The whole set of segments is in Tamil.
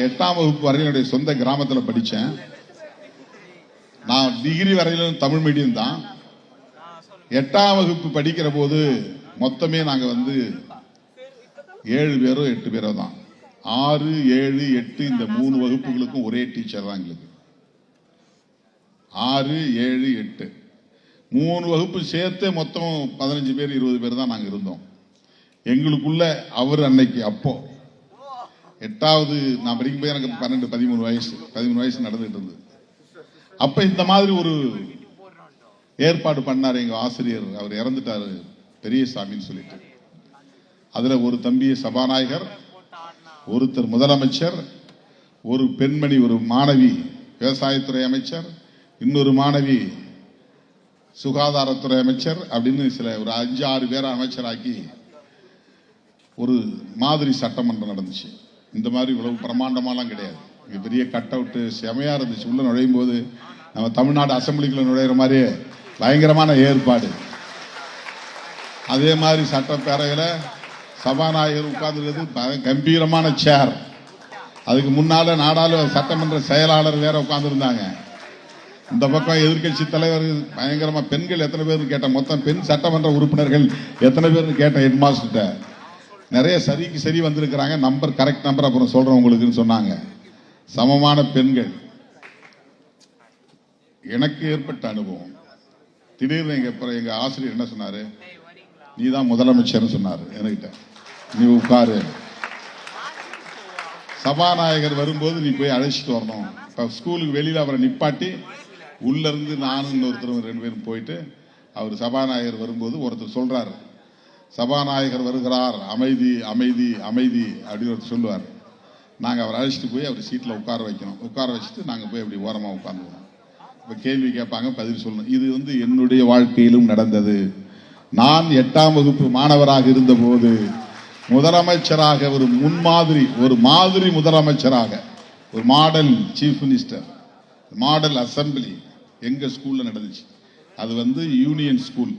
8ஆம் வகுப்பு வரையும் என்னுடைய சொந்த கிராமத்தில் படித்தேன். நான் டிகிரி வரையிலும் தமிழ் மீடியம் தான். 8ஆம் வகுப்பு படிக்கிற போது மொத்தமே நாங்க 7 பேரோ 8 பேரோ தான். 6, 7, 8 இந்த 3 வகுப்புகளுக்கும் ஒரே டீச்சர் தான் எங்களுக்கு. 6, 7, 8 3 வகுப்பு சேர்த்து மொத்தம் 15 பேர் 20 பேர் தான் நாங்க இருந்தோம். எங்களுக்குள்ள அவர் அன்னைக்கு அப்போ 8வது நான் படிக்கும்போது எனக்கு 12, 13 வயசு நடந்துட்டு இருந்தது. அப்ப இந்த மாதிரி ஒரு ஏற்பாடு பண்ணார் எங்க ஆசிரியர். அவர் இறந்துட்டாரு, பெரியசாமின்னு சொல்லிட்டு. அதுல ஒரு தம்பி சபாநாயகர், ஒருத்தர் முதலமைச்சர், ஒரு பெண்மணி, ஒரு மாணவி விவசாயத்துறை அமைச்சர், இன்னொரு மாணவி சுகாதாரத்துறை அமைச்சர் அப்படின்னு ஒரு 5-6 பேரை அமைச்சராக்கி ஒரு மாதிரி சட்டமன்றம் நடந்துச்சு. இந்த மாதிரி இவ்வளவு பிரமாண்டமாலாம் கிடையாது. இங்க பெரிய கட் அவுட் செமையா இருந்துச்சு. உள்ள நுழையும் போது நம்ம தமிழ்நாடு அசம்பிளிக்குள்ள நுழையிற மாதிரி பயங்கரமான ஏற்பாடு. அதே மாதிரி சட்டப்பேரவையில சபாநாயகர் உட்கார்ந்துருக்கிறது கம்பீரமான சேர். அதுக்கு முன்னால நாடாளுமன்ற சட்டமன்ற செயலாளர் வேற உட்கார்ந்துருந்தாங்க. இந்த பக்கம் எதிர்கட்சி தலைவர் பயங்கரமா. பெண்கள் எத்தனை பேர் கேட்ட, மொத்தம் பெண் சட்டமன்ற உறுப்பினர்கள் எத்தனை பேர் கேட்ட ஹெட் மாஸ்டர்கிட்ட. நிறைய சரிக்கு சரி வந்திருக்கிறாங்க, நம்பர் கரெக்ட் நம்பர் அப்புறம் சொல்றேன் உங்களுக்குன்னு சொன்னாங்க. சமமான பெண்கள். எனக்கு ஏற்பட்ட அனுபவம். திடீர்னு எங்க ஆசிரியர் என்ன சொன்னாரு, நீ தான் முதலமைச்சர் சொன்னாரு என்கிட்ட. நீ உட்காரு, சபாநாயகர் வரும்போது நீ போய் அழைச்சிட்டு வரணும். இப்ப ஸ்கூலுக்கு வெளியில அவரை நிப்பாட்டி உள்ள இருந்து நானும் இன்னொருத்தரும் 2 பேரும் போயிட்டு, அவர் சபாநாயகர் வரும்போது ஒருத்தர் சொல்றாரு, சபாநாயகர் வருகிறார், அமைதி அமைதி அமைதி அப்படின்னு ஒருத்தர் சொல்லுவார். நாங்க அவரை அழைச்சிட்டு போய் அவர் சீட்ல உட்கார வைக்கணும். உட்கார வச்சுட்டு நாங்க போய் அப்படி ஓரமா உட்கார்ந்துவோம். இப்ப கேள்வி கேட்பாங்க, பதில் சொல்லணும். இது என்னுடைய வாழ்க்கையிலும் நடந்தது. நான் 8ஆம் வகுப்பு மாணவராக இருந்த போது முதலமைச்சராக ஒரு மாதிரி முதலமைச்சராக, ஒரு model chief minister, model assembly எங்க ஸ்கூல்ல நடந்துச்சு. அது union school,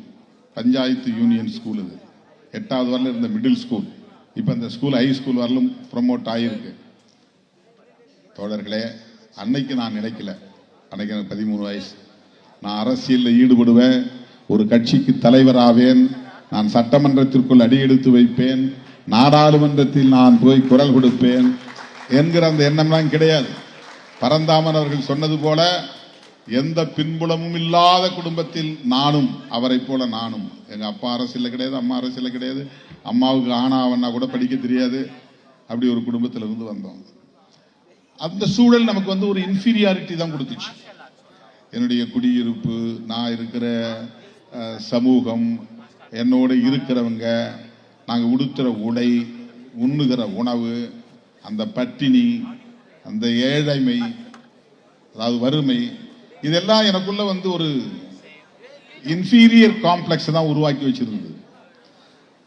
panchayat union school. இது 8வது வரல இருந்த மிடில் ஸ்கூல். இப்ப இந்த ஸ்கூல் ஹை ஸ்கூல் வரலும் ப்ரமோட் ஆகியிருக்கு. தோழர்களே, அன்னைக்கு நான் நினைக்கல. அன்னைக்கு எனக்கு 13 வயசு. நான் அரசியலில் ஈடுபடுவேன், ஒரு கட்சிக்கு தலைவராவேன், நான் சட்டமன்றத்திற்குள் அடியெடுத்து வைப்பேன், நாடாளுமன்றத்தில் நான் போய் குரல் கொடுப்பேன் என்கிற அந்த எண்ணம்லாம் கிடையாது. பரந்தாமன் அவர்கள் சொன்னது போல, எந்த பின்புலமும் இல்லாத குடும்பத்தில் நானும், அவரை போல நானும். எங்க அப்பா அரசியல் கிடையாது, அம்மா அரசியல் கிடையாது, அம்மாவுக்கு ஆனாவன்னா கூட படிக்க தெரியாது. அப்படி ஒரு குடும்பத்தில் இருந்து வந்தோம். அந்த சூழல் நமக்கு ஒரு இன்ஃபீரியாரிட்டி தான் கொடுத்துச்சு. என்னுடைய குடியிருப்பு, நான் இருக்கிற சமூகம், என்னோட இருக்கிறவங்க, நாங்க உடுத்துற உடை, உண்ணுகிற உணவு, அந்த பட்டினி, அந்த ஏழைமை, அதாவது வறுமை, இதெல்லாம் எனக்குள்ள ஒரு இன்ஃபீரியர் காம்ப்ளெக்ஸ் தான் உருவாக்கி வச்சிருந்தது.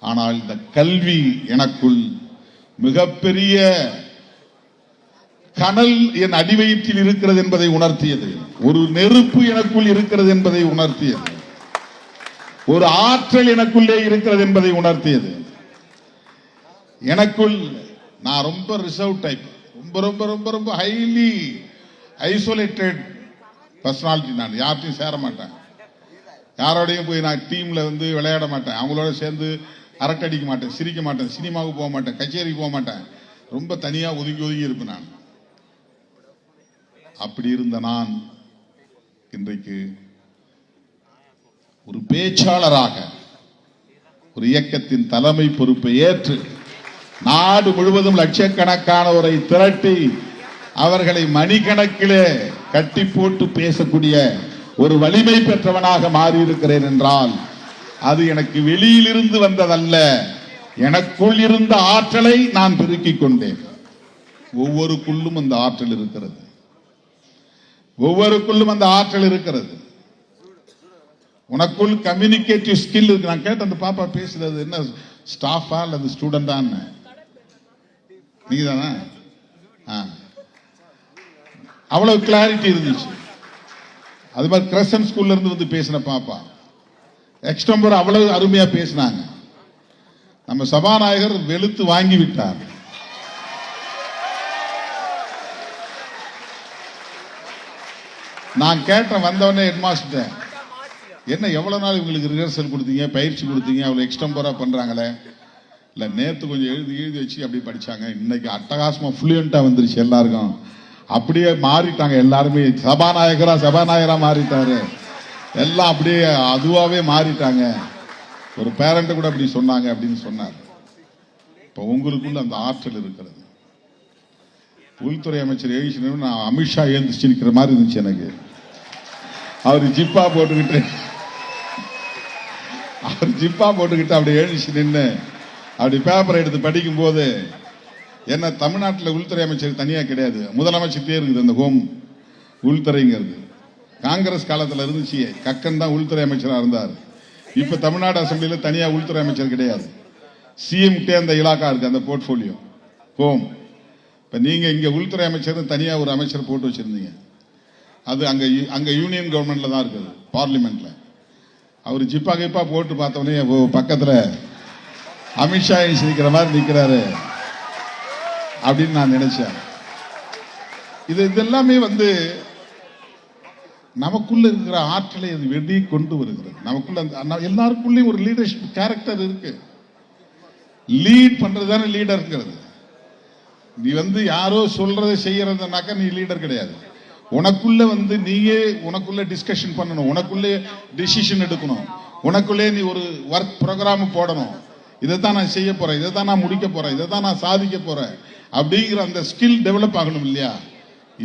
ஆனால் இந்த கல்வி எனக்குள் மிகப்பெரிய கனல் என் அடிவயிற்றில் இருக்கிறது என்பதை உணர்த்தியது. ஒரு நெருப்பு எனக்குள் இருக்கிறது என்பதை உணர்த்தியது. ஒரு ஆற்றல் எனக்குள்ளே இருக்கிறது என்பதை உணர்த்தியது. எனக்குள் நான் ரொம்ப ரிசர்வ் டைப், ரொம்ப ரொம்ப ரொம்ப ரொம்ப ஹைலி ஐசோலேட்டட் பர்சனாலிட்டி. நான் யார்ட்டையும் சேர மாட்டேன், யாரோடையும் போய் நான் டீம்ல விளையாட மாட்டேன், அவங்களோட சேர்ந்து அரட்டை அடிக்க மாட்டேன், சிரிக்க மாட்டேன், சினிமாவுக்கு போக மாட்டேன், கச்சேரிக்கு போக மாட்டேன், ரொம்ப தனியா ஒதுங்கி ஒதுங்கி இருப்பேன் நான். அப்படி இருந்த நான் இன்றைக்கு ஒரு பேச்சாளராக ஒரு இயக்கத்தின் தலைமை பொறுப்பை ஏற்று நாடு முழுவதும் லட்சக்கணக்கானவரை திரட்டி அவர்களை மணிக்கணக்கிலே கட்டி போட்டு பேசக்கூடிய ஒரு வலிமை பெற்றவனாக மாறியிருக்கிறேன் என்றால் அது எனக்கு வெளியிலிருந்து வந்ததல்ல, எனக்குள் இருந்த ஆற்றலை நான் பெருக்கிக் கொண்டேன். ஒவ்வொருக்குள்ளும் அந்த ஆற்றல் இருக்கிறது, ஒவ்வொருக்குள்ளும் அந்த ஆற்றல் இருக்கிறது. உனக்குள் கம்யூனிகேட்டிவ் ஸ்கில் இருக்கு. நான் கேட்ட அந்த பாப்பா பேசுறது என்ன ஸ்டாஃபா அல்லது ஸ்டூடெண்டான்னு, நீங்க தானே? அவ்வளவு கிளாரிட்டி இருந்துச்சு. அது மாதிரி கிரசன் ஸ்கூல்ல இருந்து பேசின பாப்பா எக்ஸ்டம்பர் அவ்வளவு அருமையா பேசினாங்க. நம்ம சபாநாயகர் வெளுத்து வாங்கி விட்டார். நான் கேட்டேன் வந்தவொடனே ஹெட் மாஸ்டர், என்ன எவ்வளவு நாள் இவங்களுக்கு ரிஹர்சல் கொடுத்தீங்க, பயிற்சி கொடுத்தீங்க, அவ்வளவு எக்ஸ்டம்போரா பண்றாங்களே. இல்ல நேத்து கொஞ்சம் எழுதி வச்சு அப்படி படிச்சாங்க, இன்னைக்கு அட்டகாசமா ஃப்ளூயண்டா வந்துருச்சு எல்லாருக்கும். அப்படியே மாறிட்டாங்க எல்லாருமே, சபாநாயகரா மாறிட்டாரு, எல்லாம் அப்படியே அதுவாவே மாறிட்டாங்க. ஒரு பேரண்ட் கூட அப்படி சொன்னாங்க அப்படின்னு சொன்னார். இப்ப உங்களுக்குள்ள அந்த ஆற்றல் இருக்கிறது. உள்துறை அமைச்சர் எழுச்சி நான் அமித்ஷா எழுந்துச்சு நிற்கிற மாதிரி இருந்துச்சு எனக்கு. அவர் ஜிப்பா போட்டுக்கிட்டு அப்படி எழுச்சி நின்று அப்படி பேப்பரை எடுத்து படிக்கும் போது, என்ன தமிழ்நாட்டில் உள்துறை அமைச்சர் தனியா கிடையாது, முதலமைச்சர்கிட்டே இருக்குது அந்த ஹோம் உள்துறைங்கிறது. காங்கிரஸ் காலத்தில் இருந்துச்சு, கக்கன் தான் உள்துறை அமைச்சராக இருந்தார். இப்ப தமிழ்நாடு அசம்பிளியில தனியா உள்துறை அமைச்சர் கிடையாது, சிஎம் கிட்டே அந்த இலாக்கா இருக்கு, அந்த போர்ட்போலியோ ஹோம். இப்ப நீங்க இங்க உள்துறை அமைச்சர் தனியா ஒரு அமைச்சர் போட்டு வச்சிருந்தீங்க, அது அங்க யூனியன் கவர்மெண்ட்ல தான் இருக்குது, பார்லிமெண்ட்ல. அவர் ஜிப்பா கிப்பா போட்டு பார்த்தவனே பக்கத்துல அமித்ஷா நிக்கிற மாதிரி நிக்கிறாரு அப்படின்னு நான் நினைச்சேன். இதெல்லாமே நமக்குள்ள இருக்கிற ஆற்றலை அது வெளியே கொண்டு வருகிறது. நமக்குள்ள எல்லாருக்குள்ளேயும் ஒரு லீடர்ஷிப் கேரக்டர் இருக்கு. லீட் பண்றதுதானே லீடர்ங்கிறது. நீ யாரோ சொல்றதை செய்யறதுனாக்கா நீ லீடர் கிடையாது. உனக்குள்ள நீயே உனக்குள்ள டிஸ்கஷன் பண்ணணும், உனக்குள்ளே டிசிஷன் எடுக்கணும், உனக்குள்ளே நீ ஒரு ஒர்க் ப்ரோக்ராம் போடணும். இதைத்தான் நான் செய்ய போறேன், இதைத்தான் நான் முடிக்க போறேன், இதைத்தான் நான் சாதிக்க போறேன் அப்படிங்கிற அந்த ஸ்கில் டெவலப் ஆகணும் இல்லையா?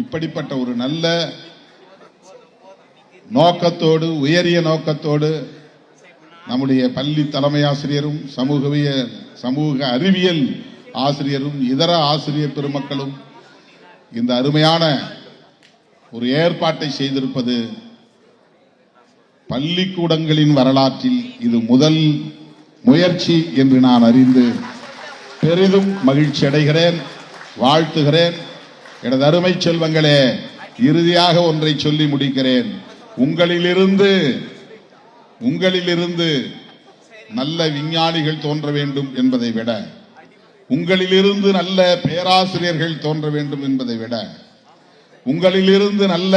இப்படிப்பட்ட ஒரு நல்ல நோக்கத்தோடு, உயரிய நோக்கத்தோடு நம்முடைய பள்ளி தலைமை ஆசிரியரும் சமூக அறிவியல் ஆசிரியரும் இதர ஆசிரியர் பெருமக்களும் இந்த அருமையான ஒரு ஏற்பாட்டை செய்திருப்பது பள்ளிக்கூடங்களின் வரலாற்றில் இது முதல் முயற்சி என்று நான் அறிந்து பெரிதும் மகிழ்ச்சி அடைகிறேன், வாழ்த்துகிறேன். எனது அருமை செல்வங்களே, இறுதியாக ஒன்றை சொல்லி முடிக்கிறேன். உங்களிலிருந்து நல்ல விஞ்ஞானிகள் தோன்ற வேண்டும் என்பதை விட, உங்களிலிருந்து நல்ல பேராசிரியர்கள் தோன்ற வேண்டும் என்பதை விட, உங்களிலிருந்து நல்ல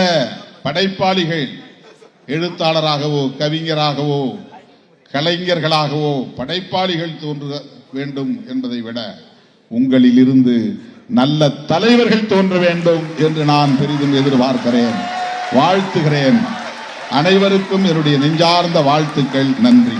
படைப்பாளிகள், எழுத்தாளராகவோ கவிஞராகவோ கலைஞர்களாகவோ படைப்பாளிகள் தோன்ற வேண்டும் என்பதை விட, உங்களிலிருந்து நல்ல தலைவர்கள் தோன்ற வேண்டும் என்று நான் பெரிதும் எதிர்பார்க்கிறேன், வாழ்த்துகிறேன். அனைவருக்கும் என்னுடைய நெஞ்சார்ந்த வாழ்த்துக்கள். நன்றி.